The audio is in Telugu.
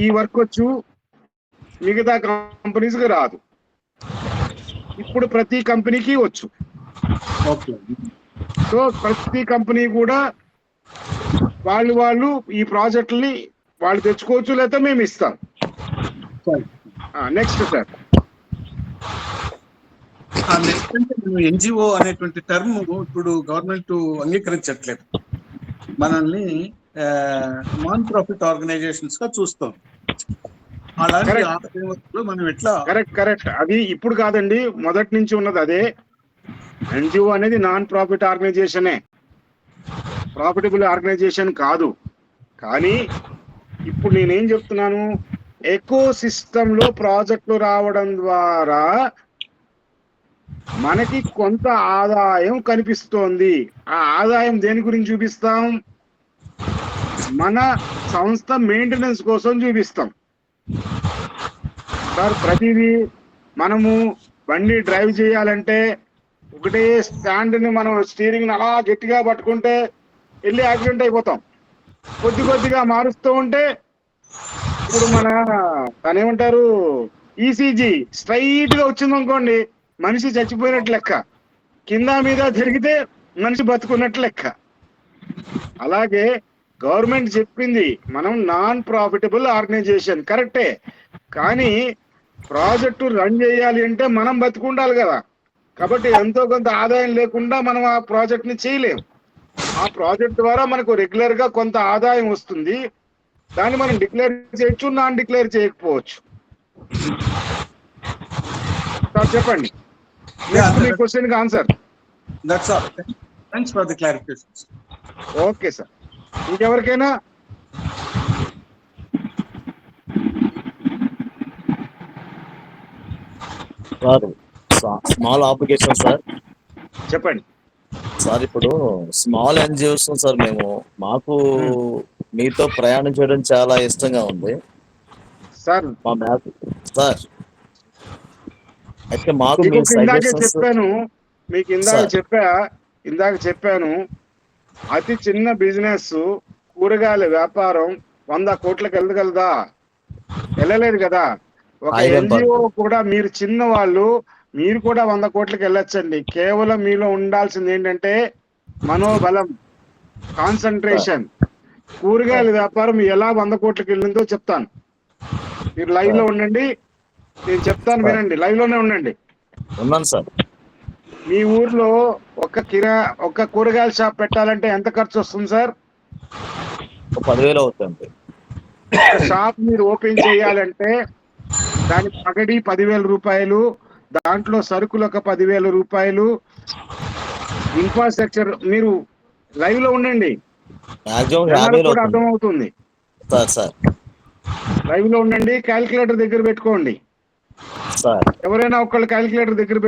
ఈ వర్క్ వచ్చు, మిగతా కంపెనీస్కి రాదు. ఇప్పుడు ప్రతి కంపెనీకి వచ్చు. ఓకే. సో ప్రతి కంపెనీ కూడా వాళ్ళు ఈ ప్రాజెక్టుల్ని వాళ్ళు తెచ్చుకోవచ్చు, లేకపోతే మేము ఇస్తాం. Next sir. నెక్స్ట్ అంటే ఎన్జిఓ అనేటువంటి టర్మ్ ఇప్పుడు గవర్నమెంట్ అంగీకరించట్లేదు, మనల్ని నాన్ ప్రాఫిట్ ఆర్గనైజేషన్స్ గా చూస్తాం. అలాంటి మనం ఎట్లా? కరెక్ట్. అది ఇప్పుడు కాదండి, మొదటి నుంచి ఉన్నది అదే. ఎన్జిఓ అనేది నాన్ ప్రాఫిట్ ఆర్గనైజేషనే, ప్రాఫిటబుల్ ఆర్గనైజేషన్ కాదు. కానీ ఇప్పుడు నేనేం చెప్తున్నాను, ఎకో సిస్టంలో ప్రాజెక్టులు రావడం ద్వారా మనకి కొంత ఆదాయం కనిపిస్తోంది. ఆ ఆదాయం దేని గురించి చూపిస్తాం? మన సంస్థ మెయింటెనెన్స్ కోసం చూపిస్తాం సార్. ప్రతిదీ మనము బండి డ్రైవ్ చేయాలంటే ఒకటే స్టాండ్ని మనం స్టీరింగ్ అలా గట్టిగా పట్టుకుంటే వెళ్ళి యాక్సిడెంట్ అయిపోతాం. కొద్దిగా మారుస్తూ ఉంటే, ఇప్పుడు మన దానేమంటారు, ఈసీజీ స్ట్రైట్ గా వచ్చింది అనుకోండి, మనిషి చచ్చిపోయినట్టు లెక్క. కింద మీద జరిగితే మనిషి బతుకున్నట్టు లెక్క. అలాగే గవర్నమెంట్ చెప్పింది మనం నాన్ ప్రాఫిటబుల్ ఆర్గనైజేషన్, కరెక్టే. కానీ ప్రాజెక్టు రన్ చేయాలి అంటే మనం బతుకుండాలి కదా. కాబట్టి ఎంతో కొంత ఆదాయం లేకుండా మనం ఆ ప్రాజెక్ట్ ని చేయలేము. ఆ ప్రాజెక్ట్ ద్వారా మనకు రెగ్యులర్ గా కొంత ఆదాయం వస్తుంది. దాన్ని మనం డిక్లేర్ చేయొచ్చు, నాన్ డిక్లేర్ చేయకపోవచ్చు. సార్ చెప్పండి, మీ క్వశ్చన్ కి answer. That's all. Thanks for the clarifications. Okay sir. ఇంకెవరికైనా? Small application sir. చెప్పండి సార్. ఇప్పుడు స్మాల్ ఎన్జిఓస్ సార్, మాకు మీతో ప్రయాణం చేయడం చాలా ఇష్టంగా ఉంది సార్. మా మ్యాథ్ సార్. అయితే మాకు చెప్పాను మీకు, ఇందాక చెప్పాను అతి చిన్న బిజినెస్ కూరగాయల వ్యాపారం 100 కోట్లకు వెళ్ళగలదా? వెళ్ళలేదు కదా. ఒక ఎన్జిఓ కూడా, మీరు చిన్న వాళ్ళు, మీరు కూడా 100 కోట్లకు వెళ్ళొచ్చండి. కేవలం మీలో ఉండాల్సింది ఏంటంటే మనోబలం, కాన్సన్ట్రేషన్. కూరగాయల వ్యాపారం ఎలా 100 కోట్లకు వెళ్ళిందో చెప్తాను. మీరు లైవ్ లో ఉండండి, నేను చెప్తాను, వినండి. లైవ్ లోనే ఉండండి. ఉన్నాను సార్. మీ ఊర్లో ఒక కూరగాయల షాప్ పెట్టాలంటే ఎంత ఖర్చు వస్తుంది సార్? 10,000 అవుతుంది. ఒక షాప్ మీరు ఓపెన్ చేయాలంటే దాని పగడి 10,000 రూపాయలు, దాంట్లో సరుకులు ఒక 10,000 రూపాయలు, ఇన్ఫ్రాస్ట్రక్చర్. మీరు లైవ్ లో ఉండండి, కూడా అర్థమవుతుంది. లైవ్ లో ఉండండి, క్యాలిక్యులేటర్ దగ్గర పెట్టుకోండి. ఎవరైనా ఒకళ్ళు క్యాలిక్యులేటర్ దగ్గర